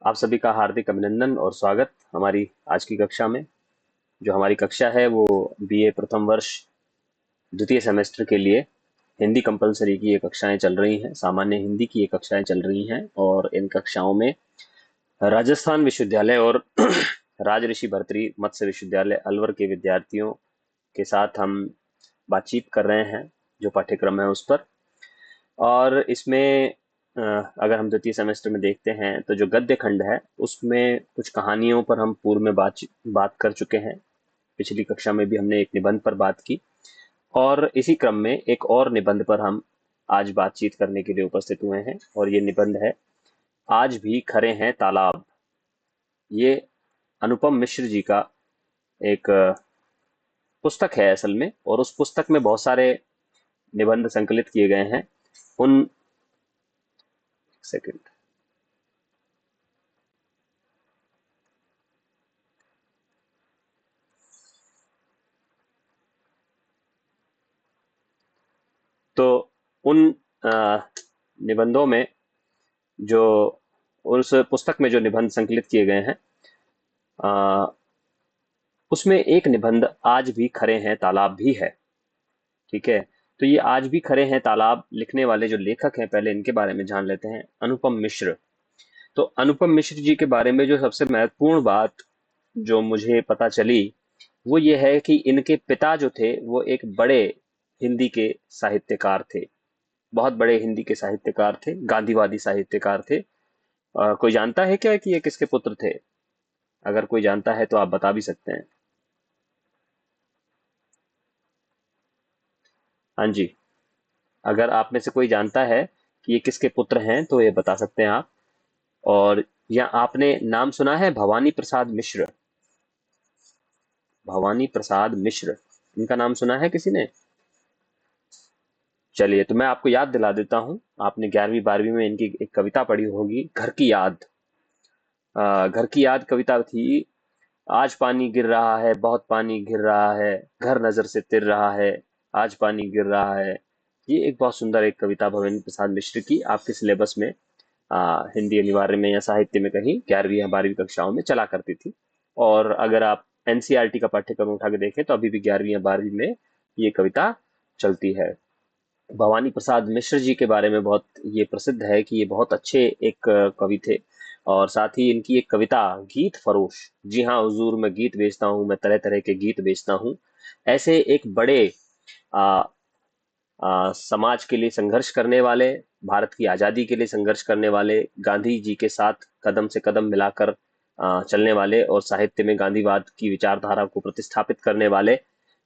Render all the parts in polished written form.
आप सभी का हार्दिक अभिनंदन और स्वागत हमारी आज की कक्षा में। जो हमारी कक्षा है वो बीए प्रथम वर्ष द्वितीय सेमेस्टर के लिए हिंदी कंपलसरी की ये कक्षाएं चल रही हैं। सामान्य हिंदी की ये कक्षाएं चल रही हैं और इन कक्षाओं में राजस्थान विश्वविद्यालय और राजऋषि भर्तृ मत्स्य विश्वविद्यालय अलवर के विद्यार्थियों के साथ हम बातचीत कर रहे हैं, जो पाठ्यक्रम है उस पर। और इसमें अगर हम द्वितीय सेमेस्टर में देखते हैं तो जो गद्य खंड है उसमें कुछ कहानियों पर हम पूर्व में बात कर चुके हैं। पिछली कक्षा में भी हमने एक निबंध पर बात की और इसी क्रम में एक और निबंध पर हम आज बातचीत करने के लिए उपस्थित हुए हैं। और ये निबंध है आज भी खरे हैं तालाब। ये अनुपम मिश्र जी का एक पुस्तक है असल में, और उस पुस्तक में बहुत सारे निबंध संकलित किए गए हैं। उन सेकंड तो उन निबंधों में जो उस पुस्तक में जो निबंध संकलित किए गए हैं, अ, उसमें एक निबंध आज भी खरे हैं तालाब भी है। ठीक है, तो ये आज भी खरे हैं तालाब लिखने वाले जो लेखक हैं, पहले इनके बारे में जान लेते हैं। अनुपम मिश्र। तो अनुपम मिश्र जी के बारे में जो सबसे महत्वपूर्ण बात जो मुझे पता चली वो ये है कि इनके पिता जो थे वो एक बड़े हिंदी के साहित्यकार थे। बहुत बड़े हिंदी के साहित्यकार थे, गांधीवादी साहित्यकार थे। कोई जानता है क्या कि ये किसके पुत्र थे? अगर कोई जानता है तो आप बता भी सकते हैं। हाँ जी, अगर आप में से कोई जानता है कि ये किसके पुत्र हैं तो ये बता सकते हैं आप। और या आपने नाम सुना है भवानी प्रसाद मिश्र? भवानी प्रसाद मिश्र, इनका नाम सुना है किसी ने? चलिए, तो मैं आपको याद दिला देता हूँ। आपने 11वीं 12वीं में इनकी एक कविता पढ़ी होगी, घर की याद। घर की याद कविता थी। आज पानी गिर रहा है, बहुत पानी गिर रहा है, घर नजर से तिर रहा है, आज पानी गिर रहा है। ये एक बहुत सुंदर एक कविता भवेंद्र प्रसाद मिश्र की आपके सिलेबस में हिंदी अनिवार्य में या साहित्य में कहीं 11वीं या 12वीं कक्षाओं में चला करती थी। और अगर आप एनसीईआरटी का पाठ्यक्रम उठा के देखें तो अभी भी 11वीं या 12वीं में ये कविता चलती है। भवानी प्रसाद मिश्र जी के बारे में बहुत ये प्रसिद्ध है कि ये बहुत अच्छे एक कवि थे। और साथ ही इनकी एक कविता गीत फरोश। जी हाँ हुजूर, मैं गीत बेचता हूँ, मैं तरह तरह के गीत बेचता हूँ। ऐसे एक बड़े आ, समाज के लिए संघर्ष करने वाले, भारत की आजादी के लिए संघर्ष करने वाले, गांधी जी के साथ कदम से कदम मिलाकर चलने वाले और साहित्य में गांधीवाद की विचारधारा को प्रतिस्थापित करने वाले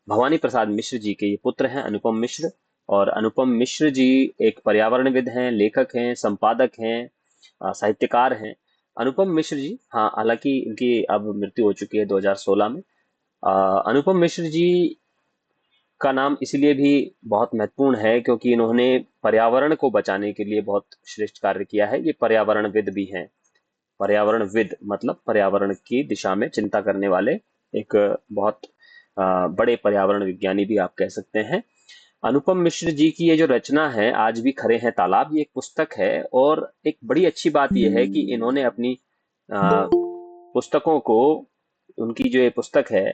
भवानी प्रसाद मिश्र जी के ये पुत्र हैं अनुपम मिश्र। और अनुपम मिश्र जी एक पर्यावरणविद हैं, लेखक हैं, संपादक हैं, साहित्यकार हैं। अनुपम मिश्र जी, हाँ, हालांकि इनकी अब मृत्यु हो चुकी है 2016 में। अनुपम मिश्र जी का नाम इसलिए भी बहुत महत्वपूर्ण है क्योंकि इन्होंने पर्यावरण को बचाने के लिए बहुत श्रेष्ठ कार्य किया है। ये पर्यावरणविद भी हैं। पर्यावरणविद मतलब पर्यावरण की दिशा में चिंता करने वाले एक बहुत बड़े पर्यावरण विज्ञानी भी आप कह सकते हैं। अनुपम मिश्र जी की ये जो रचना है आज भी खरे हैं तालाब, ये एक पुस्तक है। और एक बड़ी अच्छी बात यह है कि इन्होंने अपनी पुस्तकों को, उनकी जो ये पुस्तक है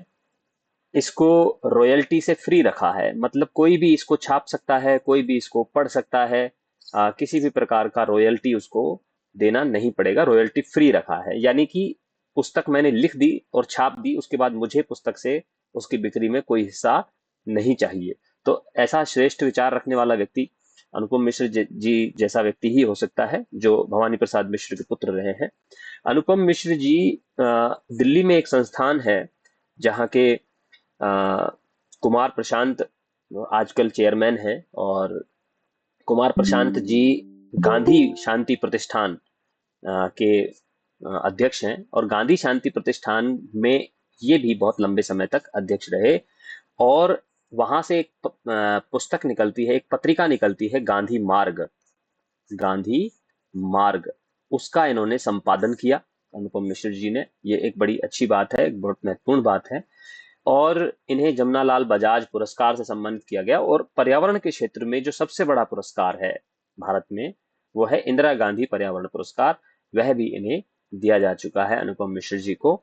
इसको रॉयल्टी से फ्री रखा है। मतलब कोई भी इसको छाप सकता है, कोई भी इसको पढ़ सकता है। किसी भी प्रकार का रॉयल्टी उसको देना नहीं पड़ेगा, रॉयल्टी फ्री रखा है। यानी कि पुस्तक मैंने लिख दी और छाप दी, उसके बाद मुझे पुस्तक से उसकी बिक्री में कोई हिस्सा नहीं चाहिए। तो ऐसा श्रेष्ठ विचार रखने वाला व्यक्ति अनुपम मिश्र जी जैसा व्यक्ति ही हो सकता है, जो भवानी प्रसाद मिश्र के पुत्र रहे हैं। अनुपम मिश्र जी दिल्ली में एक संस्थान है जहाँ के कुमार प्रशांत आजकल चेयरमैन हैं। और कुमार प्रशांत जी गांधी शांति प्रतिष्ठान के अध्यक्ष हैं। और गांधी शांति प्रतिष्ठान में ये भी बहुत लंबे समय तक अध्यक्ष रहे। और वहां से एक पुस्तक निकलती है, एक पत्रिका निकलती है, गांधी मार्ग। गांधी मार्ग, उसका इन्होंने संपादन किया अनुपम मिश्र जी ने। ये एक बड़ी अच्छी बात है, एक बहुत महत्वपूर्ण बात है। और इन्हें जमनालाल बजाज पुरस्कार से सम्मानित किया गया। और पर्यावरण के क्षेत्र में जो सबसे बड़ा पुरस्कार है भारत में वो है इंदिरा गांधी पर्यावरण पुरस्कार। वह भी इन्हें दिया जा चुका है अनुपम मिश्र जी को।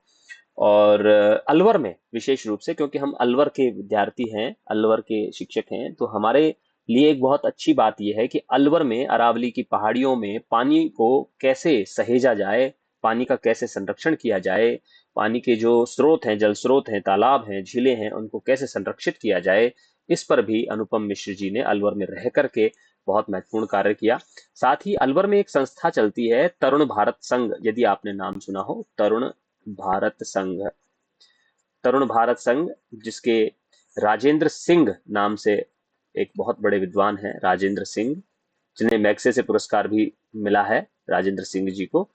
और अलवर में विशेष रूप से, क्योंकि हम अलवर के विद्यार्थी हैं, अलवर के शिक्षक हैं, तो हमारे लिए एक बहुत अच्छी बात यह है कि अलवर में अरावली की पहाड़ियों में पानी को कैसे सहेजा जाए, पानी का कैसे संरक्षण किया जाए, पानी के जो स्रोत हैं, जल स्रोत हैं, तालाब हैं, झीलें हैं, उनको कैसे संरक्षित किया जाए, इस पर भी अनुपम मिश्र जी ने अलवर में रह करके बहुत महत्वपूर्ण कार्य किया। साथ ही अलवर में एक संस्था चलती है तरुण भारत संघ, यदि आपने नाम सुना हो, तरुण भारत संघ। तरुण भारत संघ, जिसके राजेंद्र सिंह नाम से एक बहुत बड़े विद्वान हैं, राजेंद्र सिंह, जिन्हें मैग्सेसे पुरस्कार भी मिला है राजेंद्र सिंह जी को।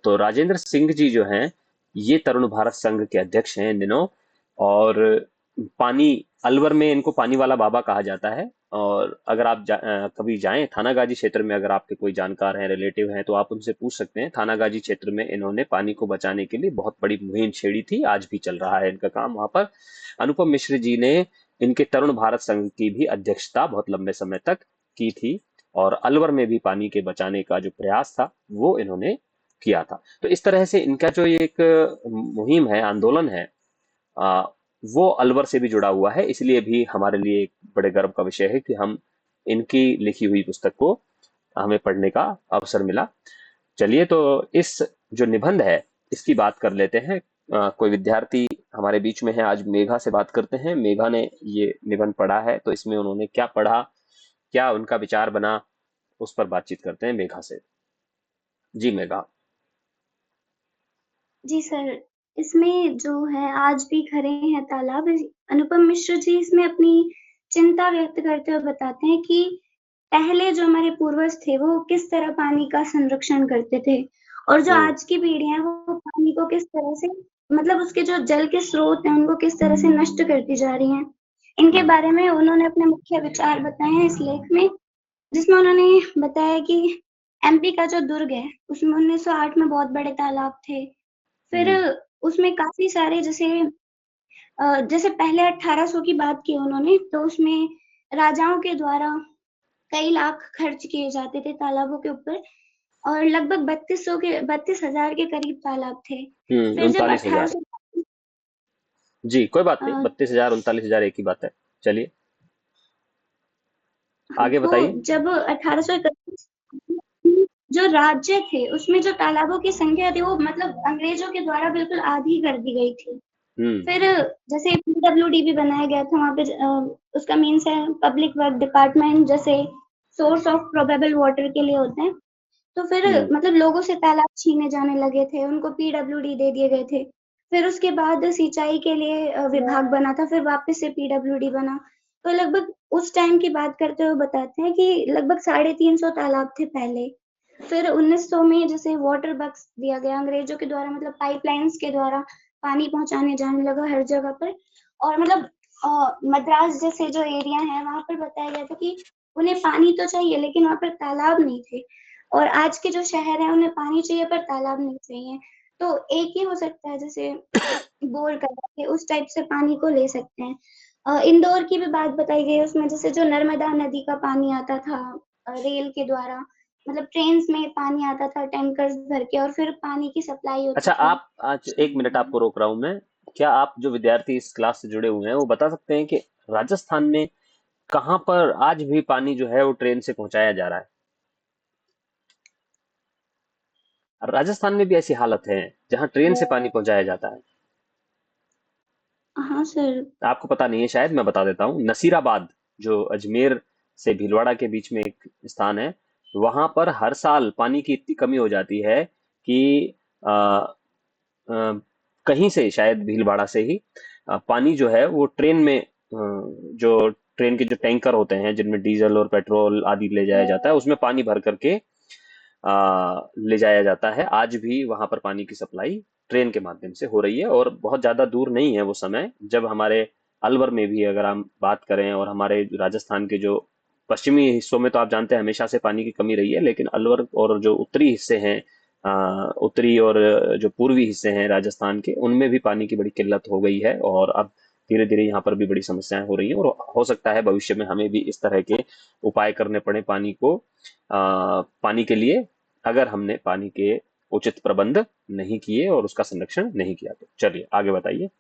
तो राजेंद्र सिंह जी जो हैं, ये तरुण भारत संघ के अध्यक्ष हैं इन दिनों। और पानी, अलवर में इनको पानी वाला बाबा कहा जाता है। और अगर आप कभी जाएं थानागाजी क्षेत्र में, अगर आपके कोई जानकार हैं, रिलेटिव हैं, तो आप उनसे पूछ सकते हैं। थानागाजी क्षेत्र में इन्होंने पानी को बचाने के लिए बहुत बड़ी मुहिम छेड़ी थी, आज भी चल रहा है इनका काम वहां पर। अनुपम मिश्र जी ने इनके तरुण भारत संघ की भी अध्यक्षता बहुत लंबे समय तक की थी, और अलवर में भी पानी के बचाने का जो प्रयास था वो इन्होंने किया था। तो इस तरह से इनका जो ये एक मुहिम है, आंदोलन है, आ, वो अलवर से भी जुड़ा हुआ है। इसलिए भी हमारे लिए एक बड़े गर्व का विषय है कि हम इनकी लिखी हुई पुस्तक को हमें पढ़ने का अवसर मिला। चलिए, तो इस जो निबंध है इसकी बात कर लेते हैं। कोई विद्यार्थी हमारे बीच में है, आज मेघा से बात करते हैं। मेघा ने ये निबंध पढ़ा है, तो इसमें उन्होंने क्या पढ़ा, क्या उनका विचार बना, उस पर बातचीत करते हैं मेघा से। जी मेघा। जी सर, इसमें जो है आज भी खड़े हैं तालाब, अनुपम मिश्र जी इसमें अपनी चिंता व्यक्त करते हुए बताते हैं कि पहले जो हमारे पूर्वज थे वो किस तरह पानी का संरक्षण करते थे, और जो हम्म। आज की पीढ़ी है वो पानी को किस तरह से, मतलब उसके जो जल के स्रोत हैं उनको किस तरह से नष्ट करती जा रही हैं। इनके हम्म। बारे में उन्होंने अपने मुख्य विचार बताए हैं इस लेख में, जिसमें उन्होंने बताया कि एमपी का जो दुर्ग है उसमें 1908 में बहुत बड़े तालाब थे। फिर हम्म। उसमें काफी सारे जैसे पहले 1800 की बात की उन्होंने, तो उसमें राजाओं के द्वारा कई लाख खर्च किए जाते थे तालाबों के ऊपर, और लगभग 32,000 के करीब तालाब थे। फिर जब 39,000। 1800, जी कोई बात नहीं, 32,000 39,000 एक ही बात है। चलिए आगे तो बताइए। जब 1831 जो राज्य थे उसमें जो तालाबों की संख्या थी वो मतलब अंग्रेजों के द्वारा बिल्कुल आधी कर दी गई थी। हम्म। फिर जैसे पीडब्ल्यूडी भी बनाया गया था वहां पे, उसका मीन्स है पब्लिक वर्क डिपार्टमेंट, जैसे सोर्स ऑफ प्रोबेबल वाटर के लिए होते हैं। तो फिर हम्म। मतलब लोगों से तालाब छीने जाने लगे थे, उनको पीडब्ल्यूडी दे दिए गए थे। फिर उसके बाद सिंचाई के लिए विभाग बना था, फिर वापस से पीडब्ल्यूडी बना। तो लगभग उस टाइम की बात करते हुए बताते हैं कि लगभग 350 तालाब थे पहले। फिर 1900 में जैसे वाटर बक्स दिया गया अंग्रेजों के द्वारा, मतलब पाइपलाइंस के द्वारा पानी पहुंचाने जाने लगा हर जगह पर। और मतलब मद्रास जैसे जो एरिया है वहां पर बताया गया था कि उन्हें पानी तो चाहिए लेकिन वहां पर तालाब नहीं थे, और आज के जो शहर है उन्हें पानी चाहिए पर तालाब नहीं चाहिए। तो एक ही हो सकता है, जैसे बोर करा के उस टाइप से पानी को ले सकते हैं। इंदौर की भी बात बताई गई है उसमें, जैसे जो नर्मदा नदी का पानी आता था रेल के द्वारा, मतलब ट्रेन्स में पानी आता था टैंकर्स भर के, और फिर पानी की सप्लाई होती अच्छा, थी। आप आज एक मिनट आपको रोक रहा हूं मैं। क्या आप जो विद्यार्थी इस क्लास से जुड़े हुए हैं वो बता सकते हैं कि राजस्थान में कहाँ पर आज भी पानी जो है वो ट्रेन से पहुंचाया जा रहा है? राजस्थान में भी ऐसी हालत है जहां ट्रेन से पानी पहुंचाया जाता है? हाँ सर। आपको पता नहीं है शायद, मैं बता देता हूँ। नसीराबाद, जो अजमेर से भीलवाड़ा के बीच में एक स्थान है, वहां पर हर साल पानी की इतनी कमी हो जाती है कि आ, आ, कहीं से, शायद भीलवाड़ा से ही, पानी जो है वो ट्रेन में, जो ट्रेन के जो टैंकर होते हैं जिनमें डीजल और पेट्रोल आदि ले जाया जाता है, उसमें पानी भर करके ले जाया जाता है। आज भी वहां पर पानी की सप्लाई ट्रेन के माध्यम से हो रही है, और बहुत ज्यादा दूर नहीं है वो समय जब हमारे अलवर में भी अगर हम बात करें, और हमारे राजस्थान के जो पश्चिमी हिस्सों में तो आप जानते हैं हमेशा से पानी की कमी रही है, लेकिन अलवर और जो उत्तरी हिस्से हैं, उत्तरी और जो पूर्वी हिस्से हैं राजस्थान के, उनमें भी पानी की बड़ी किल्लत हो गई है। और अब धीरे धीरे यहाँ पर भी बड़ी समस्याएं हो रही हैं, और हो सकता है भविष्य में हमें भी इस तरह के उपाय करने पड़े पानी को, पानी के लिए, अगर हमने पानी के उचित प्रबंध नहीं किए और उसका संरक्षण नहीं किया। तो चलिए आगे बताइए।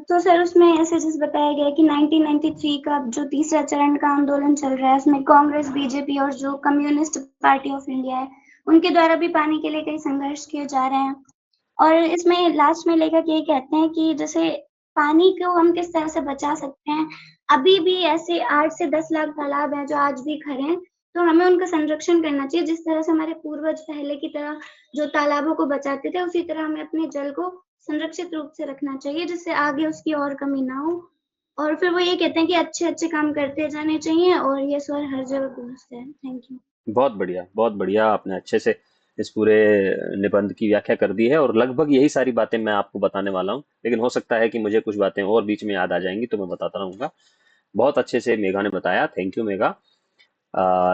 तो सर उसमें ऐसे जैसे बताया गया है कि 1993 का जो तीसरा चरण का आंदोलन चल रहा है उसमें कांग्रेस, बीजेपी और जो कम्युनिस्ट पार्टी ऑफ इंडिया है उनके द्वारा भी पानी के लिए कई संघर्ष किए जा रहे हैं। और इसमें लास्ट में लेखक यही कहते हैं कि जैसे पानी को हम किस तरह से बचा सकते हैं। अभी भी ऐसे 8 से 10 लाख तालाब हैं जो आज भी खड़े हैं, तो हमें उनका संरक्षण करना चाहिए। जिस तरह से हमारे पूर्वज पहले की तरह जो तालाबों को बचाते थे उसी तरह हमें अपने जल को संरक्षित रूप से रखना चाहिए जिससे आगे उसकी और कमी ना हो। और फिर वो ये कहते हैं कि अच्छे अच्छे काम करते जाने चाहिए और ये स्वर हर जगह गूंजते हैं। Thank you. बहुत बढ़िया, बहुत बढ़िया, आपने अच्छे से इस पूरे निबंध की व्याख्या कर दी है और लगभग यही सारी बातें मैं आपको बताने वाला हूँ, लेकिन हो सकता है कि मुझे कुछ बातें और बीच में याद आ जाएंगी तो मैं बताता रहूंगा। बहुत अच्छे से मेघा ने बताया, थैंक यू मेघा।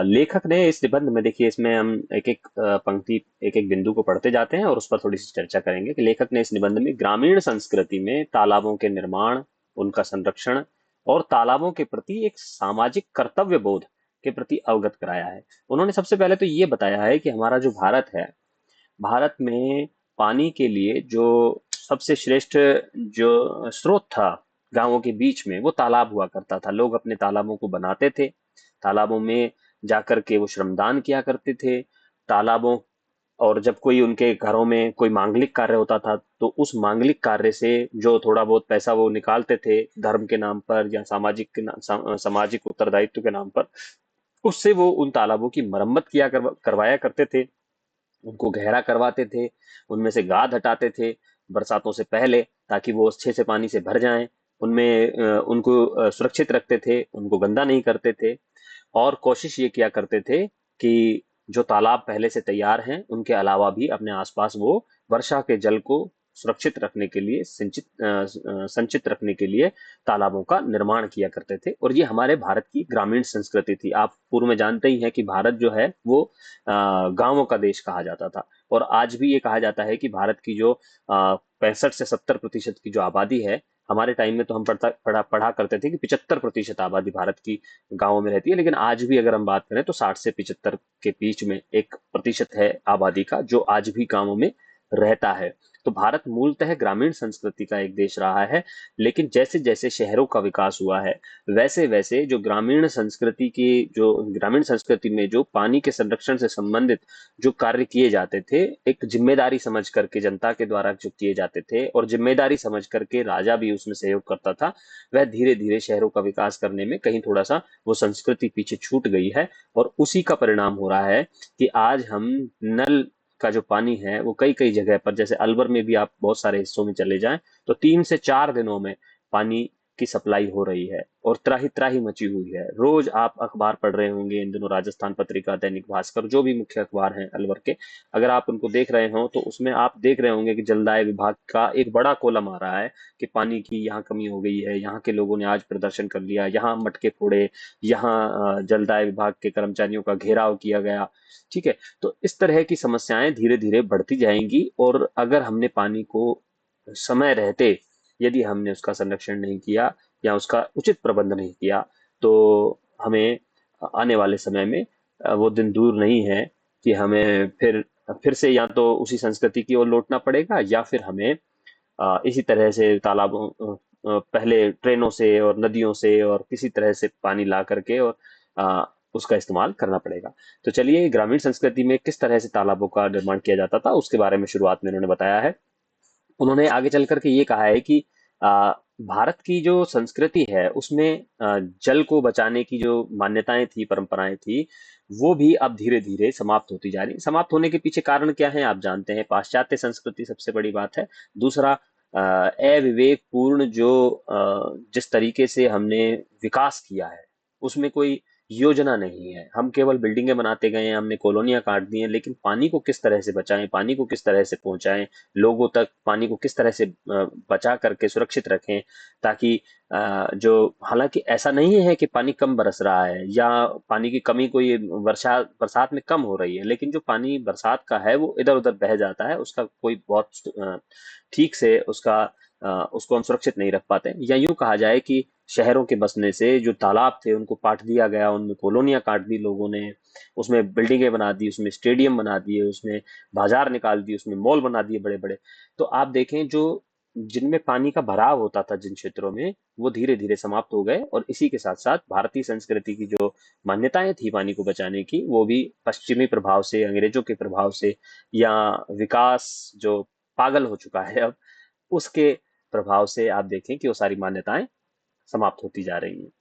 लेखक ने इस निबंध में, देखिए इसमें हम एक एक पंक्ति, एक एक बिंदु को पढ़ते जाते हैं और उस पर थोड़ी सी चर्चा करेंगे कि लेखक ने इस निबंध में ग्रामीण संस्कृति में तालाबों के निर्माण, उनका संरक्षण और तालाबों के प्रति एक सामाजिक कर्तव्य बोध के प्रति अवगत कराया है। उन्होंने सबसे पहले तो ये बताया है कि हमारा जो भारत है, भारत में पानी के लिए जो सबसे श्रेष्ठ जो स्रोत था गांवों के बीच में, वो तालाब हुआ करता था। लोग अपने तालाबों को बनाते थे, तालाबों में जाकर के वो श्रमदान किया करते थे। तालाबों, और जब कोई उनके घरों में कोई मांगलिक कार्य होता था तो उस मांगलिक कार्य से जो थोड़ा बहुत पैसा वो निकालते थे धर्म के नाम पर या सामाजिक सामाजिक उत्तरदायित्व के नाम पर, उससे वो उन तालाबों की मरम्मत करवाया करते थे, उनको गहरा करवाते थे, उनमें से गाद हटाते थे बरसातों से पहले, ताकि वो अच्छे से पानी से भर जाएं। उनमें उनको सुरक्षित रखते थे, उनको गंदा नहीं करते थे। और कोशिश ये किया करते थे कि जो तालाब पहले से तैयार हैं उनके अलावा भी अपने आसपास वो वर्षा के जल को सुरक्षित रखने के लिए, संचित रखने के लिए तालाबों का निर्माण किया करते थे। और ये हमारे भारत की ग्रामीण संस्कृति थी। आप पूर्व में जानते ही हैं कि भारत जो है वो गांवों का देश कहा जाता था। और आज भी ये कहा जाता है कि भारत की जो 65 से 70% की जो आबादी है, हमारे टाइम में तो हम पढ़ा करते थे कि 75% आबादी भारत की गांवों में रहती है, लेकिन आज भी अगर हम बात करें तो 60 से 75 के बीच में 1% है आबादी का जो आज भी गांवों में रहता है। तो भारत मूलतः ग्रामीण संस्कृति का एक देश रहा है, लेकिन जैसे जैसे शहरों का विकास हुआ है वैसे वैसे जो ग्रामीण संस्कृति में जो पानी के संरक्षण से संबंधित जो कार्य किए जाते थे, एक जिम्मेदारी समझ करके जनता के द्वारा जो किए जाते थे और जिम्मेदारी समझ करके राजा भी उसमें सहयोग करता था, वह धीरे धीरे शहरों का विकास करने में कहीं थोड़ा सा वो संस्कृति पीछे छूट गई है। और उसी का परिणाम हो रहा है कि आज हम नल का जो पानी है वो कई कई जगह पर, जैसे अलवर में भी आप बहुत सारे हिस्सों में चले जाएं तो 3 से 4 दिनों में पानी की सप्लाई हो रही है और त्राही त्राही मची हुई है। रोज आप अखबार पढ़ रहे होंगे इन दिनों, राजस्थान पत्रिका, दैनिक भास्कर, जो भी मुख्य अखबार हैं अलवर के, अगर आप उनको देख रहे हो तो उसमें आप देख रहे होंगे कि जलदाय विभाग का एक बड़ा कॉलम आ रहा है कि पानी की यहाँ कमी हो गई है, यहाँ के लोगों ने आज प्रदर्शन कर लिया, यहाँ मटके फोड़े, यहाँ जलदाय विभाग के कर्मचारियों का घेराव किया गया। ठीक है, तो इस तरह की समस्याएं धीरे धीरे बढ़ती जाएंगी और अगर हमने पानी को समय रहते, यदि हमने उसका संरक्षण नहीं किया या उसका उचित प्रबंध नहीं किया, तो हमें आने वाले समय में वो दिन दूर नहीं है कि हमें फिर से या तो उसी संस्कृति की ओर लौटना पड़ेगा या फिर हमें इसी तरह से तालाबों पहले ट्रेनों से और नदियों से और किसी तरह से पानी ला करके और उसका इस्तेमाल करना पड़ेगा। तो चलिए, ग्रामीण संस्कृति में किस तरह से तालाबों का निर्माण किया जाता था उसके बारे में शुरुआत में उन्होंने बताया है। उन्होंने आगे चल करके ये कहा है कि भारत की जो संस्कृति है उसमें जल को बचाने की जो मान्यताएं थी, परंपराएं थी, वो भी अब धीरे धीरे समाप्त होती जा रही। समाप्त होने के पीछे कारण क्या है आप जानते हैं, पाश्चात्य संस्कृति सबसे बड़ी बात है। दूसरा, अविवेक पूर्ण जो जिस तरीके से हमने विकास किया है उसमें कोई योजना नहीं है। हम केवल बिल्डिंगें बनाते गए हैं, हमने कॉलोनियां काट दी हैं, लेकिन पानी को किस तरह से बचाएं, पानी को किस तरह से पहुंचाएं लोगों तक, पानी को किस तरह से बचा करके सुरक्षित रखें, ताकि जो, हालांकि ऐसा नहीं है कि पानी कम बरस रहा है या पानी की कमी कोई बरसात में कम हो रही है, लेकिन जो पानी बरसात का है वो इधर उधर बह जाता है, उसका कोई बहुत ठीक से उसको हम सुरक्षित नहीं रख पाते। या यूं कहा जाए कि शहरों के बसने से जो तालाब थे उनको काट दिया गया, उनमें कॉलोनियां काट दी लोगों ने, उसमें बिल्डिंगें बना दी, उसमें स्टेडियम बना दिए, उसमें बाजार निकाल दिए, उसमें मॉल बना दिए बड़े बड़े। तो आप देखें जो जिनमें पानी का भराव होता था जिन क्षेत्रों में, वो धीरे धीरे समाप्त हो गए। और इसी के साथ साथ भारतीय संस्कृति की जो मान्यताएं थी पानी को बचाने की, वो भी पश्चिमी प्रभाव से, अंग्रेजों के प्रभाव से, या विकास जो पागल हो चुका है अब, उसके प्रभाव से आप देखें कि वो सारी मान्यताएं समाप्त होती जा रही हैं।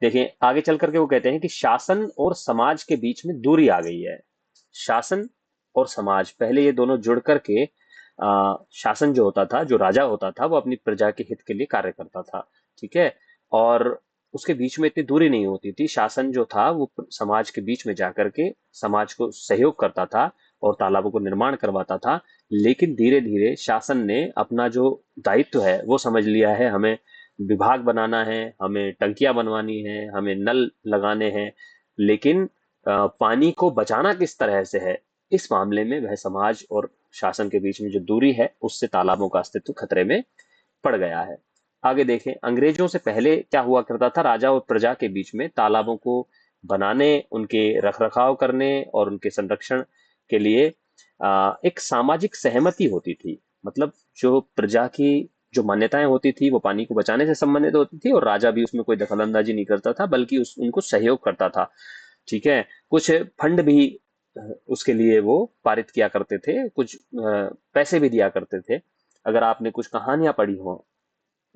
देखें आगे चल करके वो कहते हैं कि शासन और समाज के बीच में दूरी आ गई है। शासन और समाज, पहले ये दोनों जुड़ करके शासन जो होता था, जो राजा होता था, वो अपनी प्रजा के हित के लिए कार्य करता था, ठीक है। और उसके बीच में इतनी दूरी नहीं होती थी। शासन जो था वो समाज के बीच में जाकर के समाज को सहयोग करता था और तालाबों को निर्माण करवाता था। लेकिन धीरे धीरे शासन ने अपना जो दायित्व है वो समझ लिया है, हमें विभाग बनाना है, हमें टंकियां बनवानी है, हमें नल लगाने हैं। लेकिन पानी को बचाना किस तरह से है, इस मामले में वह समाज और शासन के बीच में जो दूरी है, उससे तालाबों का अस्तित्व खतरे में पड़ गया है। आगे देखें, अंग्रेजों से पहले क्या हुआ करता था, राजा और प्रजा के बीच में तालाबों को बनाने, उनके रखरखाव करने और उनके संरक्षण के लिए एक सामाजिक सहमति होती थी। मतलब जो प्रजा की जो मान्यताएं होती थी वो पानी को बचाने से संबंधित होती थी, और राजा भी उसमें कोई दखल अंदाजी नहीं करता था, बल्कि उनको सहयोग करता था, ठीक है। कुछ फंड भी उसके लिए वो पारित किया करते थे, कुछ पैसे भी दिया करते थे। अगर आपने कुछ कहानियां पढ़ी हो,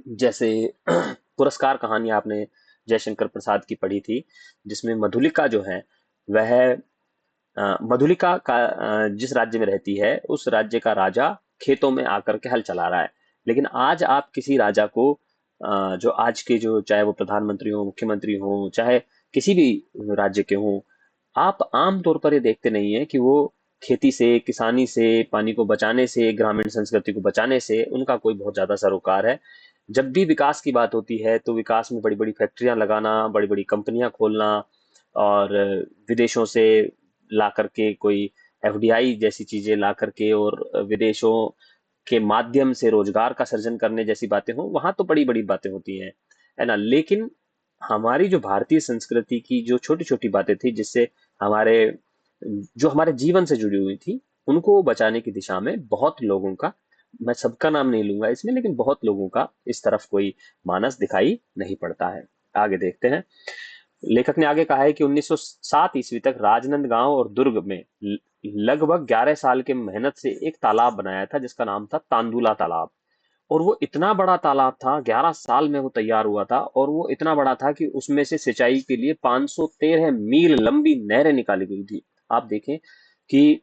जैसे पुरस्कार कहानी आपने जयशंकर प्रसाद की पढ़ी थी, जिसमें मधुलिका जो है वह मधुलिका का जिस राज्य में रहती है उस राज्य का राजा खेतों में आकर के हल चला रहा है। लेकिन आज आप किसी राजा को जो आज के जो, चाहे वो प्रधानमंत्री हो, मुख्यमंत्री हो, चाहे किसी भी राज्य के हों, आप आम तौर पर ये देखते नहीं है कि वो खेती से, किसानी से, पानी को बचाने से, ग्रामीण संस्कृति को बचाने से उनका कोई बहुत ज्यादा सरोकार है। जब भी विकास की बात होती है तो विकास में बड़ी बड़ी फैक्ट्रियां लगाना, बड़ी बड़ी कंपनियां खोलना, और विदेशों से ला करके कोई एफडीआई जैसी चीजें ला करके और विदेशों के माध्यम से रोजगार का सृजन करने जैसी बातें हो, वहां तो बड़ी बड़ी बातें होती हैं, है ना। लेकिन हमारी जो भारतीय संस्कृति की जो छोटी छोटी बातें थी, जिससे हमारे जो हमारे जीवन से जुड़ी हुई थी, उनको बचाने की दिशा में बहुत लोगों का, मैं सबका नाम नहीं लूंगा इसमें, लेकिन बहुत लोगों का इस तरफ कोई मानस दिखाई नहीं पड़ता है। आगे देखते हैं। लेखक ने आगे कहा है कि 1907 ईस्वी तक राजनांदगांव और दुर्ग में लगभग 11 साल के मेहनत से एक तालाब बनाया था जिसका नाम था तांदुला तालाब। और वो इतना बड़ा तालाब था, 11 साल में वो तैयार हुआ था, और वो इतना बड़ा था कि उसमें से सिंचाई के लिए 513 मील लंबी नहरें निकाली गई थी। आप देखें कि,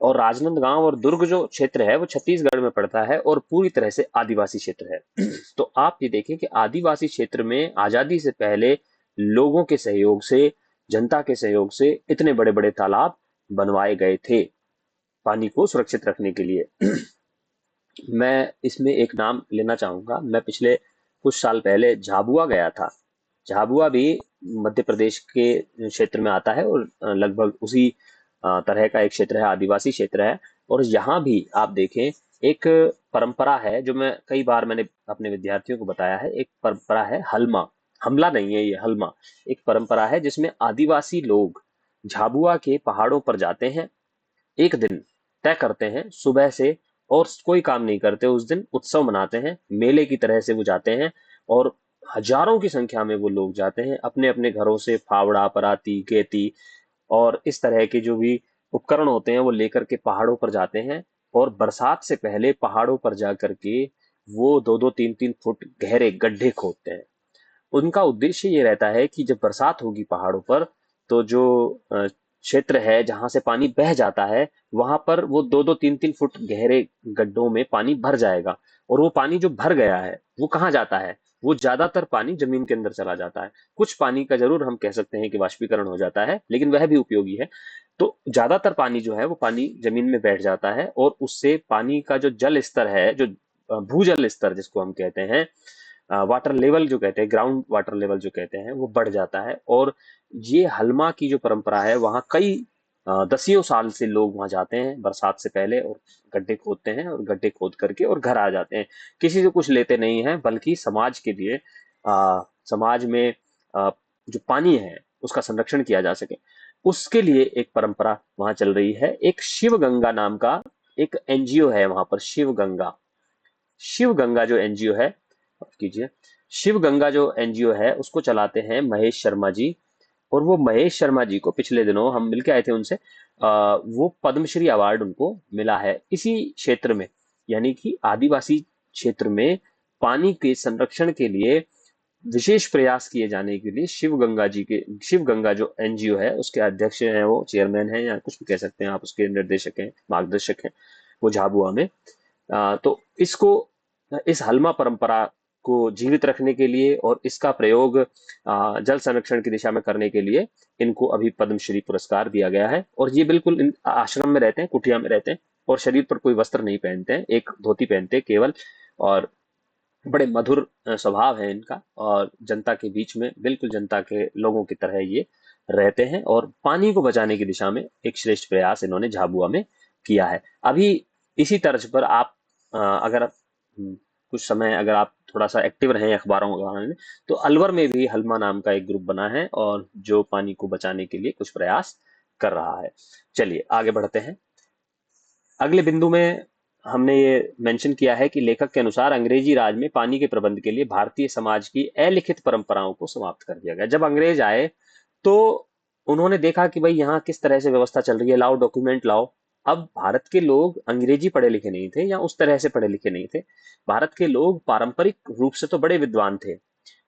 और राजनांदगांव और दुर्ग जो क्षेत्र है वो छत्तीसगढ़ में पड़ता है और पूरी तरह से आदिवासी क्षेत्र है। तो आप ये देखें कि आदिवासी क्षेत्र में आजादी से पहले लोगों के सहयोग से, जनता के सहयोग से इतने बड़े बड़े तालाब बनवाए गए थे पानी को सुरक्षित रखने के लिए। मैं इसमें एक नाम लेना चाहूंगा। मैं पिछले कुछ साल पहले झाबुआ गया था। झाबुआ भी मध्य प्रदेश के क्षेत्र में आता है, और लगभग उसी तरह का एक क्षेत्र है, आदिवासी क्षेत्र है। और यहाँ भी आप देखें, एक परंपरा है जो मैं कई बार मैंने अपने विद्यार्थियों को बताया है। एक परंपरा है हलमा, हमला नहीं है ये, हलमा एक परंपरा है जिसमें आदिवासी लोग झाबुआ के पहाड़ों पर जाते हैं, एक दिन तय करते हैं सुबह से, और कोई काम नहीं करते उस दिन, उत्सव मनाते हैं, मेले की तरह से वो जाते हैं। और हजारों की संख्या में वो लोग जाते हैं, अपने अपने घरों से फावड़ा, पराती, गेती और इस तरह के जो भी उपकरण होते हैं वो लेकर के पहाड़ों पर जाते हैं। और बरसात से पहले पहाड़ों पर जा करके वो 2-2, 3-3 फुट गहरे गड्ढे खोदते हैं। उनका उद्देश्य ये रहता है कि जब बरसात होगी पहाड़ों पर, तो जो क्षेत्र है जहां से पानी बह जाता है, वहां पर वो 2-2, 3-3 फुट गहरे गड्ढों में पानी भर जाएगा। और वो पानी जो भर गया है वो कहाँ जाता है, वो ज्यादातर पानी जमीन के अंदर चला जाता है। कुछ पानी का जरूर हम कह सकते हैं कि वाष्पीकरण हो जाता है, लेकिन वह भी उपयोगी है। तो ज्यादातर पानी जो है वो पानी जमीन में बैठ जाता है, और उससे पानी का जो जल स्तर है, जो भूजल स्तर जिसको हम कहते हैं, वाटर लेवल जो कहते हैं, ग्राउंड वाटर लेवल जो कहते हैं, वो बढ़ जाता है। और ये हलमा की जो परंपरा है, वहाँ कई दसियों साल से लोग वहां जाते हैं बरसात से पहले, और गड्ढे खोदते हैं, और गड्ढे खोद करके और घर आ जाते हैं। किसी से कुछ लेते नहीं हैं, बल्कि समाज के लिए समाज में जो पानी है उसका संरक्षण किया जा सके, उसके लिए एक परंपरा वहां चल रही है। एक शिव गंगा नाम का एक एनजीओ है वहां पर, शिव गंगा। शिव गंगा जो एनजीओ है, माफ कीजिए, शिव गंगा जो एनजीओ है उसको चलाते हैं महेश शर्मा जी। और वो महेश शर्मा जी को पिछले दिनों हम मिलके आए थे उनसे, वो पद्मश्री अवार्ड उनको मिला है इसी क्षेत्र में, यानी कि आदिवासी क्षेत्र में पानी के संरक्षण के लिए विशेष प्रयास किए जाने के लिए शिव गंगा जो एनजीओ है उसके अध्यक्ष हैं, वो चेयरमैन हैं या कुछ भी कह सकते हैं आप, उसके निर्देशक हैं, मार्गदर्शक हैं वो झाबुआ में। तो इसको, इस हलमा परंपरा को जीवित रखने के लिए और इसका प्रयोग जल संरक्षण की दिशा में करने के लिए इनको अभी पद्मश्री पुरस्कार दिया गया है। और ये बिल्कुल आश्रम में रहते हैं, कुटिया में रहते हैं, और शरीर पर कोई वस्त्र नहीं पहनते हैं, एक धोती पहनते हैं केवल। और बड़े मधुर स्वभाव है इनका, और जनता के बीच में बिल्कुल जनता के लोगों की तरह ये रहते हैं, और पानी को बचाने की दिशा में एक श्रेष्ठ प्रयास इन्होंने झाबुआ में किया है। अभी इसी तर्ज पर आप अगर कुछ समय अगर आप थोड़ा सा एक्टिव रहे अखबारों वगैरह में, तो अलवर में भी हलमा नाम का एक ग्रुप बना है और जो पानी को बचाने के लिए कुछ प्रयास कर रहा है। चलिए आगे बढ़ते हैं। अगले बिंदु में हमने ये मेंशन किया है कि लेखक के अनुसार अंग्रेजी राज में पानी के प्रबंध के लिए भारतीय समाज की अलिखित परंपराओं को समाप्त कर दिया गया। जब अंग्रेज आए तो उन्होंने देखा कि भाई यहाँ किस तरह से व्यवस्था चल रही है, लाओ डॉक्यूमेंट लाओ। अब भारत के लोग अंग्रेजी पढ़े लिखे नहीं थे या उस तरह से पढ़े लिखे नहीं थे। भारत के लोग पारंपरिक रूप से तो बड़े विद्वान थे,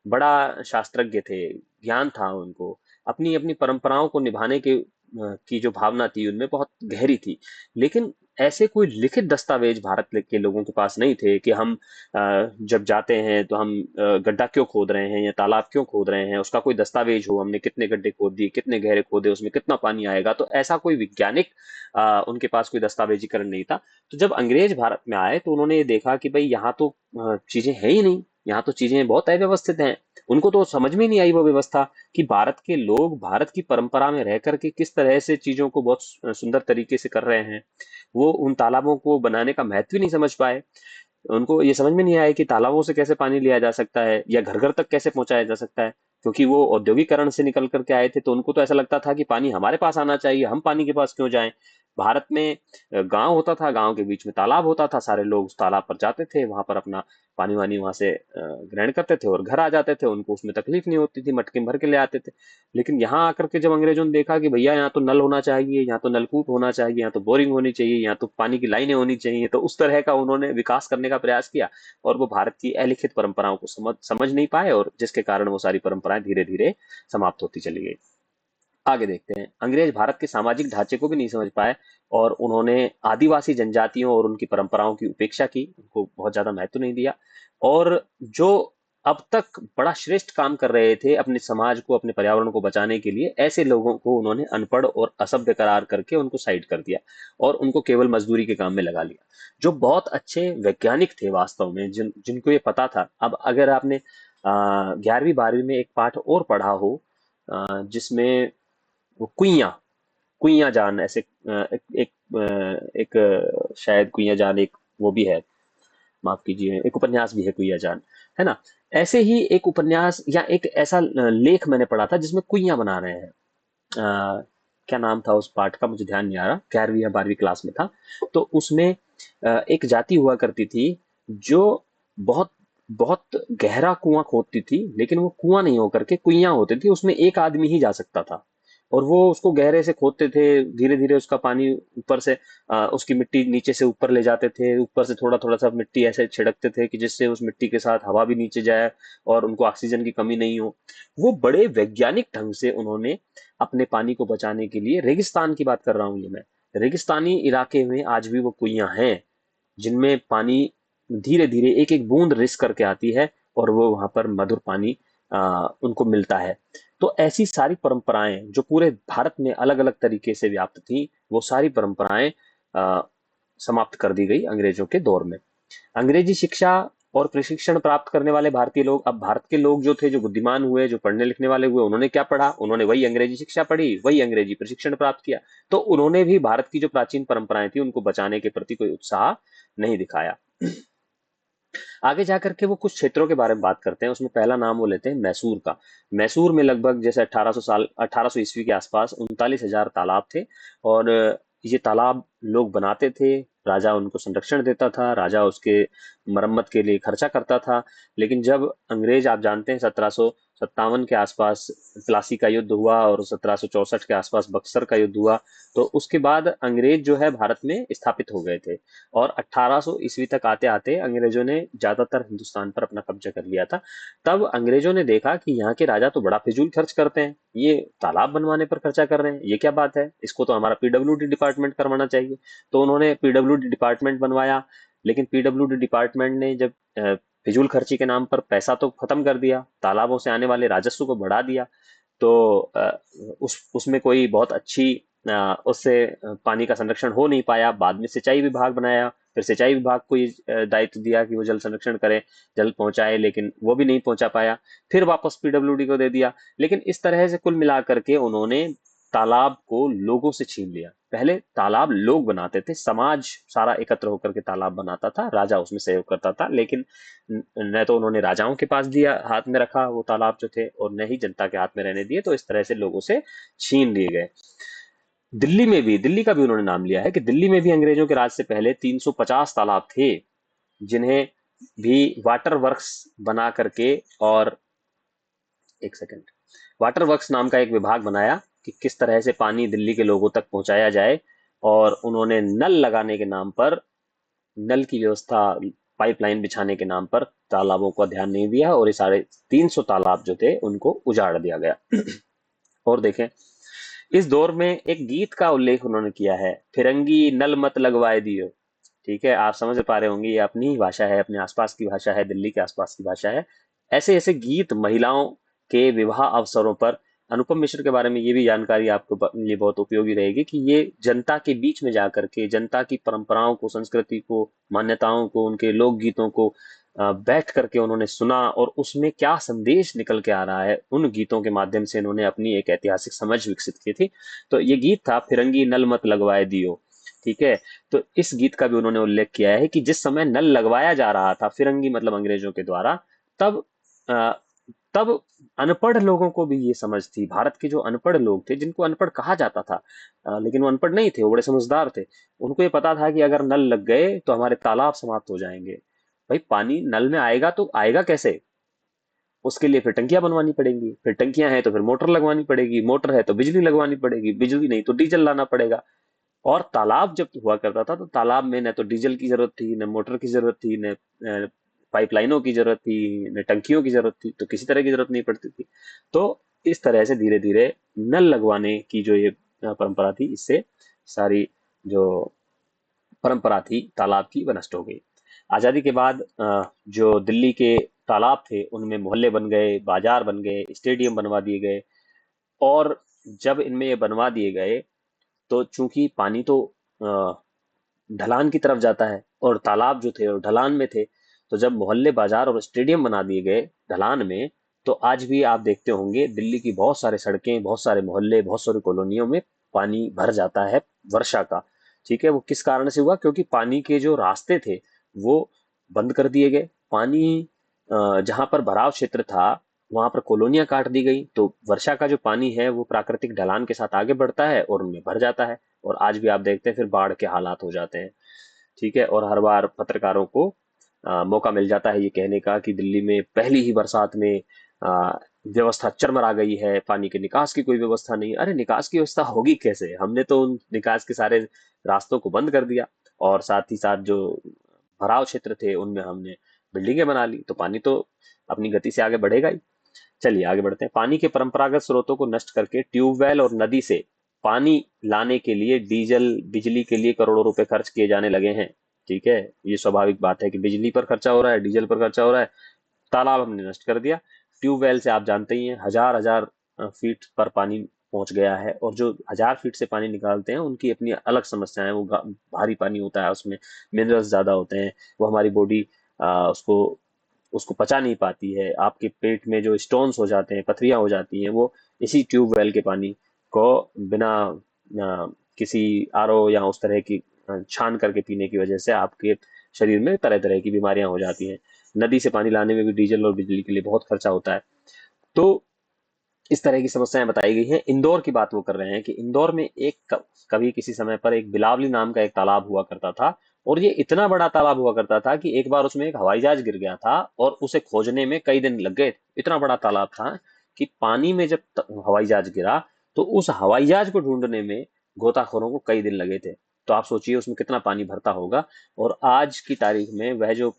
बड़ा शास्त्रज्ञ थे, ज्ञान था उनको, अपनी अपनी परंपराओं को निभाने की जो भावना थी उनमें बहुत गहरी थी। लेकिन ऐसे कोई लिखित दस्तावेज भारत के लोगों के पास नहीं थे कि हम जब जाते हैं तो हम गड्ढा क्यों खोद रहे हैं या तालाब क्यों खोद रहे हैं, उसका कोई दस्तावेज हो, हमने कितने गड्ढे खोद दिए, कितने गहरे खोदे, उसमें कितना पानी आएगा। तो ऐसा कोई वैज्ञानिक उनके पास कोई दस्तावेजीकरण नहीं था। तो जब अंग्रेज भारत में आए तो उन्होंने ये देखा कि भाई यहाँ तो चीजें है ही नहीं, यहाँ तो चीजें बहुत अव्यवस्थित हैं। उनको तो समझ में नहीं आई वो व्यवस्था कि भारत के लोग भारत की परंपरा में रह करके किस तरह से चीजों को बहुत सुंदर तरीके से कर रहे हैं। वो उन तालाबों को बनाने का महत्व ही नहीं समझ पाए। उनको ये समझ में नहीं आया कि तालाबों से कैसे पानी लिया जा सकता है या घर घर तक कैसे पहुंचाया जा सकता है, क्योंकि वो औद्योगिकरण से निकल करके आए थे। तो उनको तो ऐसा लगता था कि पानी हमारे पास आना चाहिए, हम पानी के पास क्यों जाएं। भारत में गांव होता था, गांव के बीच में तालाब होता था, सारे लोग उस तालाब पर जाते थे, वहां पर अपना पानी वानी वहां से ग्रहण करते थे और घर आ जाते थे, उनको उसमें तकलीफ नहीं होती थी, मटके में भर के ले आते थे। लेकिन यहाँ आकर के जब अंग्रेजों ने देखा कि भैया यहाँ तो नल होना चाहिए, यहाँ तो नलकूप होना चाहिए, यहाँ तो बोरिंग होनी चाहिए, यहाँ तो पानी की लाइनें होनी चाहिए, तो उस तरह का उन्होंने विकास करने का प्रयास किया। और वो भारत की अलिखित परंपराओं को समझ नहीं पाए, और जिसके कारण वो सारी परंपराएं धीरे धीरे समाप्त होती चली गई। आगे देखते हैं। अंग्रेज भारत के सामाजिक ढांचे को भी नहीं समझ पाए और उन्होंने आदिवासी जनजातियों और उनकी परंपराओं की उपेक्षा की, उनको बहुत ज्यादा महत्व नहीं दिया। और जो अब तक बड़ा श्रेष्ठ काम कर रहे थे अपने समाज को, अपने पर्यावरण को बचाने के लिए, ऐसे लोगों को उन्होंने अनपढ़ और असभ्य करार करके उनको साइड कर दिया और उनको केवल मजदूरी के काम में लगा लिया। जो बहुत अच्छे वैज्ञानिक थे वास्तव में, जिनको ये पता था। अब अगर आपने 11वीं 12वीं में एक पाठ और पढ़ा हो जिसमें वो कुइया कुइया जान ऐसे एक शायद कुइया जान एक वो भी है, माफ कीजिए, एक उपन्यास भी है कुइया जान, है ना। ऐसे ही एक उपन्यास या एक ऐसा लेख मैंने पढ़ा था जिसमें कुइया बना रहे हैं। क्या नाम था उस पाठ का मुझे ध्यान नहीं आ रहा, 11वीं या 12वीं क्लास में था। तो उसमें एक जाति हुआ करती थी जो बहुत बहुत गहरा कुआं खोदती थी, लेकिन वो कुआं नहीं होकर के कुइयां होती थी, उसमें एक आदमी ही जा सकता था। और वो उसको गहरे से खोदते थे, धीरे धीरे उसका पानी ऊपर से उसकी मिट्टी नीचे से ऊपर ले जाते थे, ऊपर से थोड़ा थोड़ा सा मिट्टी ऐसे छिड़कते थे कि जिससे उस मिट्टी के साथ हवा भी नीचे जाए और उनको ऑक्सीजन की कमी नहीं हो। वो बड़े वैज्ञानिक ढंग से उन्होंने अपने पानी को बचाने के लिए, रेगिस्तान की बात कर रहा हूँ ये मैं, रेगिस्तानी इलाके में आज भी वो कुइयां हैं जिनमें पानी धीरे धीरे एक एक बूंद रिस करके आती है और वो वहां पर मधुर पानी उनको मिलता है। तो ऐसी सारी परंपराएं जो पूरे भारत में अलग अलग तरीके से व्याप्त थी, वो सारी परंपराएं अ, समाप्त कर दी गई अंग्रेजों के दौर में। अंग्रेजी शिक्षा और प्रशिक्षण प्राप्त करने वाले भारतीय लोग, अब भारत के लोग जो थे, जो बुद्धिमान हुए, जो पढ़ने लिखने वाले हुए, उन्होंने क्या पढ़ा, उन्होंने वही अंग्रेजी शिक्षा पढ़ी, वही अंग्रेजी प्रशिक्षण प्राप्त किया। तो उन्होंने भी भारत की जो प्राचीन परंपराएं थी उनको बचाने के प्रति कोई उत्साह नहीं दिखाया। आगे जाकर के वो कुछ क्षेत्रों के बारे में बात करते हैं। उसमें पहला नाम वो लेते हैं मैसूर का। मैसूर में लगभग जैसे 1800 ईस्वी के आसपास 39,000 तालाब थे। और ये तालाब लोग बनाते थे, राजा उनको संरक्षण देता था, राजा उसके मरम्मत के लिए खर्चा करता था। लेकिन जब अंग्रेज, आप जानते हैं, 1757 के आसपास प्लासी का युद्ध हुआ और 1764 के आसपास बक्सर का युद्ध हुआ, तो उसके बाद अंग्रेज जो है भारत में स्थापित हो गए थे। और 1800 ईस्वी तक आते आते अंग्रेजों ने ज्यादातर हिंदुस्तान पर अपना कब्जा कर लिया था। तब अंग्रेजों ने देखा कि यहाँ के राजा तो बड़ा फिजूल खर्च करते हैं, ये तालाब बनवाने पर खर्चा कर रहे हैं, ये क्या बात है, इसको तो हमारा पीडब्ल्यूडी डिपार्टमेंट करवाना चाहिए। तो उन्होंने पीडब्ल्यूडी डिपार्टमेंट बनवाया। लेकिन पीडब्ल्यूडी डिपार्टमेंट ने जब फिजूल खर्ची के नाम पर पैसा तो खत्म कर दिया, तालाबों से आने वाले राजस्व को बढ़ा दिया, तो उस उसमें कोई बहुत अच्छी उससे पानी का संरक्षण हो नहीं पाया। बाद में सिंचाई विभाग बनाया, फिर सिंचाई विभाग को ये दायित्व दिया कि वो जल संरक्षण करे, जल पहुंचाए, लेकिन वो भी नहीं पहुंचा पाया। फिर वापस पीडब्ल्यूडी को दे दिया। लेकिन इस तरह से कुल मिला करके उन्होंने तालाब को लोगों से छीन लिया। पहले तालाब लोग बनाते थे, समाज सारा एकत्र होकर के तालाब बनाता था, राजा उसमें सहयोग करता था। लेकिन न तो उन्होंने राजाओं के पास दिया, हाथ में रखा वो तालाब जो थे, और न ही जनता के हाथ में रहने दिए। तो इस तरह से लोगों से छीन लिए गए। दिल्ली का भी उन्होंने नाम लिया है कि दिल्ली में भी अंग्रेजों के राज से पहले 350 तालाब थे, जिन्हें भी वाटर वर्क्स बना करके, और एक सेकंड, वाटर वर्क्स नाम का एक विभाग बनाया कि किस तरह से पानी दिल्ली के लोगों तक पहुंचाया जाए। और उन्होंने नल लगाने के नाम पर, नल की व्यवस्था, पाइपलाइन बिछाने के नाम पर तालाबों का ध्यान नहीं दिया, और ये 350 तालाब जो थे उनको उजाड़ दिया गया। और देखें, इस दौर में एक गीत का उल्लेख उन्होंने किया है, फिरंगी नल मत लगवाए दियो। ठीक है, आप समझ पा रहे होंगे, ये अपनी ही भाषा है, अपने आसपास की भाषा है, दिल्ली के आसपास की भाषा है। ऐसे ऐसे गीत महिलाओं के विवाह अवसरों पर। अनुपम मिश्र के बारे में ये भी जानकारी आपको लिए बहुत उपयोगी रहेगी कि ये जनता के बीच में जाकर के जनता की परंपराओं को, संस्कृति को, मान्यताओं को, उनके लोक गीतों को बैठ करके उन्होंने सुना, और उसमें क्या संदेश निकल के आ रहा है, उन गीतों के माध्यम से इन्होंने अपनी एक ऐतिहासिक समझ विकसित की थी। तो ये गीत था फिरंगी नल मत लगवाए दियो। ठीक है, तो इस गीत का भी उन्होंने उल्लेख किया है कि जिस समय नल लगवाया जा रहा था, फिरंगी मतलब अंग्रेजों के द्वारा, तब अ, तब अनपढ़ लोगों को भी ये समझ थी। भारत के जो अनपढ़ लोग थे, जिनको अनपढ़ कहा जाता था, लेकिन वो अनपढ़ नहीं थे, वो बड़े समझदार थे। उनको ये पता था कि अगर नल लग गए तो हमारे तालाब समाप्त हो जाएंगे। भाई, पानी नल में आएगा तो आएगा कैसे? उसके लिए फिर टंकियां बनवानी पड़ेंगी, फिर टंकियां हैं तो फिर मोटर लगवानी पड़ेगी, मोटर है तो बिजली लगवानी पड़ेगी, बिजली नहीं तो डीजल लाना पड़ेगा। और तालाब जब हुआ करता था, तो तालाब में न तो डीजल की जरूरत थी, न मोटर की जरूरत थी, न पाइपलाइनों की जरूरत थी, न टंकियों की जरूरत थी, तो किसी तरह की जरूरत नहीं पड़ती थी। तो इस तरह से धीरे धीरे नल लगवाने की जो ये परंपरा थी, इससे सारी जो परंपरा थी तालाब की, वो नष्ट हो गई। आजादी के बाद जो दिल्ली के तालाब थे, उनमें मोहल्ले बन गए, बाजार बन गए, स्टेडियम बनवा दिए गए। और जब इनमें ये बनवा दिए गए, तो चूंकि पानी तो अ, ढलान की तरफ जाता है, और तालाब जो थे वो ढलान में थे, तो जब मोहल्ले, बाजार और स्टेडियम बना दिए गए ढलान में, तो आज भी आप देखते होंगे दिल्ली की बहुत सारे सड़कें, बहुत सारे मोहल्ले, बहुत सारी कॉलोनियों में पानी भर जाता है वर्षा का। ठीक है, वो किस कारण से हुआ? क्योंकि पानी के जो रास्ते थे वो बंद कर दिए गए। पानी जहां पर भराव क्षेत्र था, वहां पर कॉलोनियां काट दी गई, तो वर्षा का जो पानी है वो प्राकृतिक ढलान के साथ आगे बढ़ता है और उनमें भर जाता है। और आज भी आप देखते हैं फिर बाढ़ के हालात हो जाते हैं। ठीक है, और हर बार पत्रकारों को मौका मिल जाता है ये कहने का कि दिल्ली में पहली ही बरसात में आ, व्यवस्था चरमरा गई है, पानी के निकास की कोई व्यवस्था नहीं। अरे, निकास की व्यवस्था होगी कैसे? हमने तो उन निकास के सारे रास्तों को बंद कर दिया, और साथ ही साथ जो भराव क्षेत्र थे उनमें हमने बिल्डिंगें बना ली, तो पानी तो अपनी गति से आगे बढ़ेगा ही। चलिए आगे बढ़ते हैं। पानी के परंपरागत स्रोतों को नष्ट करके ट्यूबवेल और नदी से पानी लाने के लिए डीजल, बिजली के लिए करोड़ों रुपए खर्च किए जाने लगे हैं। ठीक है, ये स्वाभाविक बात है कि बिजली पर खर्चा हो रहा है, डीजल पर खर्चा हो रहा है, तालाब हमने नष्ट कर दिया। ट्यूबवेल से आप जानते ही हैं, हजार हजार फीट पर पानी पहुंच गया है, और जो 1000 फीट से पानी निकालते हैं उनकी अपनी अलग समस्याएं, वो भारी पानी होता है, उसमें मिनरल्स ज्यादा होते हैं, वो हमारी बॉडी उसको उसको पचा नहीं पाती है। आपके पेट में जो स्टोन्स हो जाते हैं, पथरियां हो जाती हैं, वो इसी ट्यूबवेल के पानी को बिना किसी आरओ या उस तरह की छान करके पीने की वजह से आपके शरीर में तरह तरह की बीमारियां हो जाती हैं। नदी से पानी लाने में भी डीजल और बिजली के लिए बहुत खर्चा होता है। तो इस तरह की समस्याएं बताई गई हैं। इंदौर की बात वो कर रहे हैं कि इंदौर में कभी किसी समय पर एक बिलावली नाम का एक तालाब हुआ करता था, और ये इतना बड़ा तालाब हुआ करता था कि एक बार उसमें एक हवाई जहाज गिर गया था और उसे खोजने में कई दिन लग गए। इतना बड़ा तालाब था कि पानी में जब हवाई जहाज गिरा तो उस हवाई जहाज को ढूंढने में गोताखोरों को कई दिन लगे थे। तो आप सोचिए उसमें कितना पानी भरता होगा। और आज की तारीख में वह जो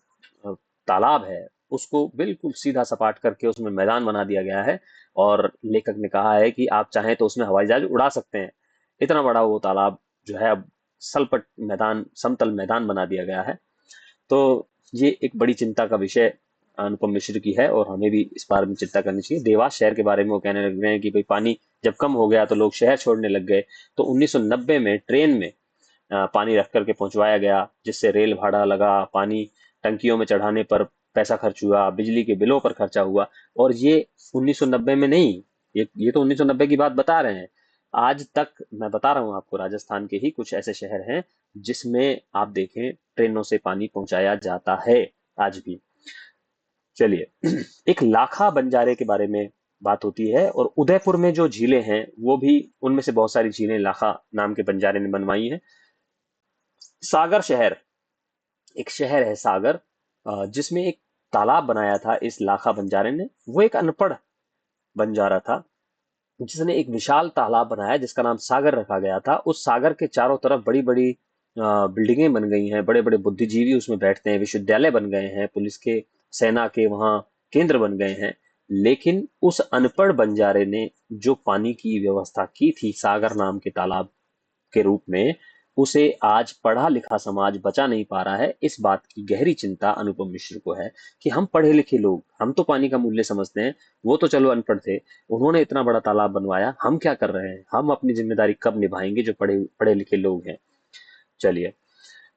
अ, तालाब है उसको बिल्कुल सीधा सपाट करके उसमें मैदान बना दिया गया है, और लेखक ने कहा है कि आप चाहें तो उसमें हवाई जहाज उड़ा सकते हैं। इतना बड़ा वो तालाब जो है अब सलपट मैदान, समतल मैदान बना दिया गया है। तो ये एक बड़ी चिंता का विषय अनुपम मिश्र की है, और हमें भी इस बारे में चिंता करनी चाहिए। देवास शहर के बारे में वो कहने लग रहे हैं कि भाई पानी जब कम हो गया तो लोग शहर छोड़ने लग गए। तो 1990 में ट्रेन में पानी रख करके पहुंचवाया गया, जिससे रेल भाड़ा लगा, पानी टंकियों में चढ़ाने पर पैसा खर्च हुआ, बिजली के बिलों पर खर्चा हुआ। और ये 1990 में नहीं, ये तो 1990 की बात बता रहे हैं। आज तक मैं बता रहा हूँ आपको, राजस्थान के ही कुछ ऐसे शहर हैं जिसमें आप देखें ट्रेनों से पानी पहुंचाया जाता है आज भी। चलिए एक लाखा बंजारे के बारे में बात होती है, और उदयपुर में जो झीलें हैं वो भी, उनमें से बहुत सारी झीलें लाखा नाम के बंजारे ने बनवाई हैं। सागर शहर, एक शहर है सागर, जिसमें एक तालाब बनाया था इस लाखा बंजारे ने। वो एक अनपढ़ बंजारा था जिसने एक विशाल तालाब बनाया जिसका नाम सागर रखा गया था। उस सागर के चारों तरफ बड़ी बड़ी बिल्डिंगें बन गई हैं, बड़े बड़े बुद्धिजीवी उसमें बैठते हैं, विश्वविद्यालय बन गए हैं, पुलिस के, सेना के वहां केंद्र बन गए हैं। लेकिन उस अनपढ़ बंजारे ने जो पानी की व्यवस्था की थी सागर नाम के तालाब के रूप में, उसे आज पढ़ा लिखा समाज बचा नहीं पा रहा है। इस बात की गहरी चिंता अनुपम मिश्र को है कि हम पढ़े लिखे लोग, हम तो पानी का मूल्य समझते हैं, वो तो चलो अनपढ़ थे, उन्होंने इतना बड़ा तालाब बनवाया, हम क्या कर रहे हैं, हम अपनी जिम्मेदारी कब निभाएंगे जो पढ़े पढ़े लिखे लोग हैं। चलिए,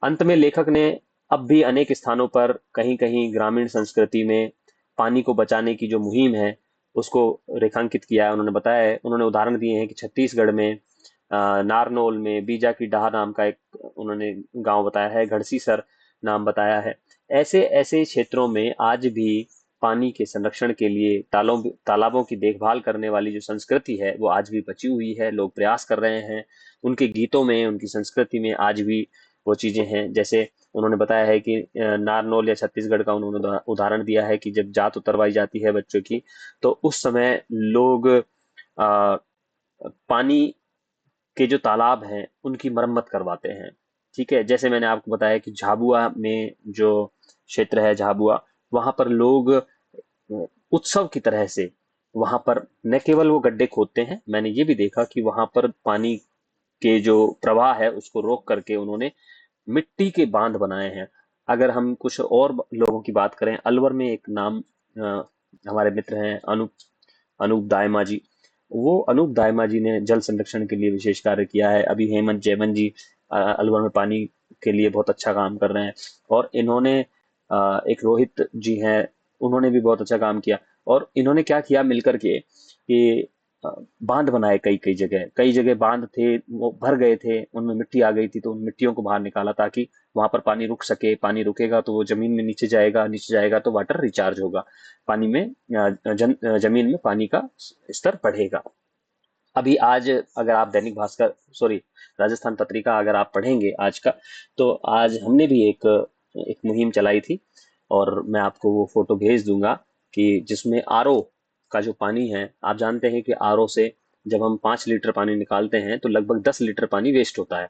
अंत में लेखक ने अब भी अनेक स्थानों पर कहीं कहीं ग्रामीण संस्कृति में पानी को बचाने की जो मुहिम है उसको रेखांकित किया है। उन्होंने बताया है, उन्होंने उदाहरण दिए हैं कि छत्तीसगढ़ में नारनौल में बीजा की डाह नाम का एक उन्होंने गांव बताया है, घड़सीसर नाम बताया है। ऐसे ऐसे क्षेत्रों में आज भी पानी के संरक्षण के लिए तालाबों की देखभाल करने वाली जो संस्कृति है वो आज भी बची हुई है। लोग प्रयास कर रहे हैं, उनके गीतों में, उनकी संस्कृति में आज भी वो चीजें हैं। जैसे उन्होंने बताया है कि नारनौल या छत्तीसगढ़ का उन्होंने उदाहरण दिया है कि जब जात उतरवाई जाती है बच्चों की, तो उस समय लोग पानी के जो तालाब हैं उनकी मरम्मत करवाते हैं। ठीक है, जैसे मैंने आपको बताया कि झाबुआ में जो क्षेत्र है झाबुआ, वहां पर लोग उत्सव की तरह से वहां पर न केवल वो गड्ढे खोदते हैं, मैंने ये भी देखा कि वहां पर पानी के जो प्रवाह है उसको रोक करके उन्होंने मिट्टी के बांध बनाए हैं। अगर हम कुछ और लोगों की बात करें, अलवर में एक नाम अ, हमारे मित्र हैं अनूप अनूप दायमा जी। वो अनूप दायमा जी ने जल संरक्षण के लिए विशेष कार्य किया है। अभी हेमंत जैमन जी अलवर में पानी के लिए बहुत अच्छा काम कर रहे हैं। और इन्होंने एक रोहित जी हैं, उन्होंने भी बहुत अच्छा काम किया। और इन्होंने क्या किया मिलकर के कि अ, बांध बनाए, कई जगह बांध थे वो भर गए थे, उनमें मिट्टी आ गई थी, तो उन मिट्टियों को बाहर निकाला ताकि वहां पर पानी रुक सके। पानी रुकेगा तो वो जमीन में नीचे जाएगा, नीचे जाएगा तो वाटर रिचार्ज होगा, पानी में जमीन में पानी का स्तर बढ़ेगा। अभी आज अगर आप दैनिक भास्कर, सॉरी, राजस्थान पत्रिका अगर आप पढ़ेंगे आज का, तो आज हमने भी एक एक मुहिम चलाई थी, और मैं आपको वो फोटो भेज दूंगा कि जिसमें आरओ का जो पानी है, आप जानते हैं कि आरओ से जब हम 5 लीटर पानी निकालते हैं तो लगभग 10 लीटर पानी वेस्ट होता है।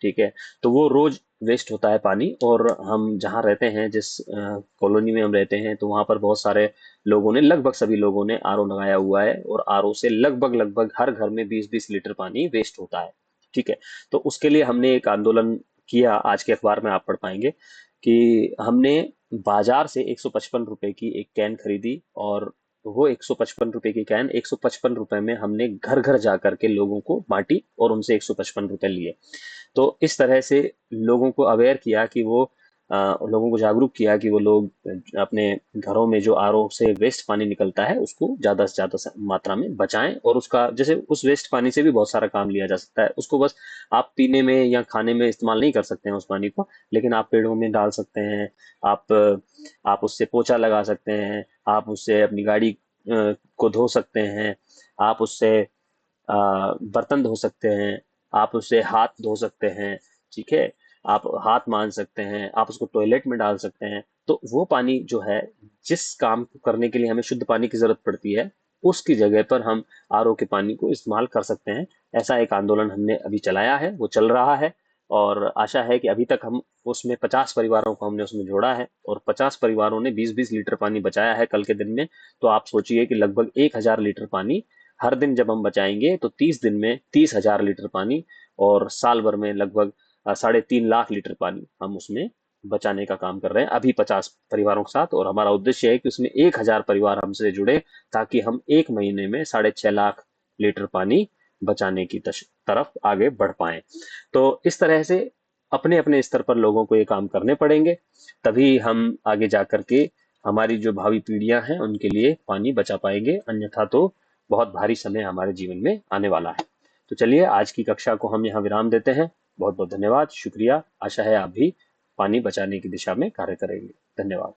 ठीक है, तो वो रोज वेस्ट होता है पानी। और हम जहाँ रहते हैं, जिस कॉलोनी में हम रहते हैं, तो वहाँ पर बहुत सारे लोगों ने, लगभग सभी लोगों ने आरओ लगाया हुआ है, और आरओ से लगभग लगभग हर घर में 20-20 लीटर पानी वेस्ट होता है। ठीक है, तो उसके लिए हमने एक आंदोलन किया, आज के अखबार में आप पढ़ पाएंगे कि हमने बाजार से 155 रुपए की एक कैन खरीदी, और वो 155 रुपए की कैन 155 रुपए में हमने घर घर जा करके लोगों को बांटी और उनसे 155 रुपए लिए। तो इस तरह से लोगों को अवेयर किया कि वो लोगों को जागरूक किया कि वो लोग अपने घरों में जो आरओ से वेस्ट पानी निकलता है उसको ज्यादा से ज्यादा मात्रा में बचाएं, और उसका जैसे उस वेस्ट पानी से भी बहुत सारा काम लिया जा सकता है। उसको बस आप पीने में या खाने में इस्तेमाल नहीं कर सकते हैं उस पानी को, लेकिन आप पेड़ों में डाल सकते हैं। आप आप उससे पोछा लगा सकते हैं, आप उससे अपनी गाड़ी को धो सकते हैं, आप उससे बर्तन धो सकते हैं, आप उससे हाथ धो सकते हैं। ठीक है, आप हाथ मान सकते हैं, आप उसको टॉयलेट में डाल सकते हैं। तो वो पानी जो है, जिस काम को करने के लिए हमें शुद्ध पानी की जरूरत पड़ती है, उसकी जगह पर हम आरओ के पानी को इस्तेमाल कर सकते हैं। ऐसा एक आंदोलन हमने अभी चलाया है, वो चल रहा है, और आशा है कि अभी तक हम उसमें 50 परिवारों को हमने उसमें जोड़ा है, और 50 परिवारों ने 20-20 लीटर पानी बचाया है कल के दिन में। तो आप सोचिए कि लगभग 1000 लीटर पानी हर दिन जब हम बचाएंगे तो 30 दिन में 30,000 लीटर पानी, और साल भर में लगभग 3.5 लाख लीटर पानी हम उसमें बचाने का काम कर रहे हैं अभी 50 परिवारों के साथ। और हमारा उद्देश्य है कि उसमें 1000 परिवार हमसे जुड़े, ताकि हम एक महीने में 6.5 लाख लीटर पानी बचाने की तरफ आगे बढ़ पाए। तो इस तरह से अपने अपने स्तर पर लोगों को ये काम करने पड़ेंगे, तभी हम आगे जा करके हमारी जो भावी पीढ़ियां हैं उनके लिए पानी बचा पाएंगे, अन्यथा तो बहुत भारी समय हमारे जीवन में आने वाला है। तो चलिए, आज की कक्षा को हम यहाँ विराम देते हैं। बहुत बहुत धन्यवाद, शुक्रिया। आशा है आप भी पानी बचाने की दिशा में कार्य करेंगे। धन्यवाद।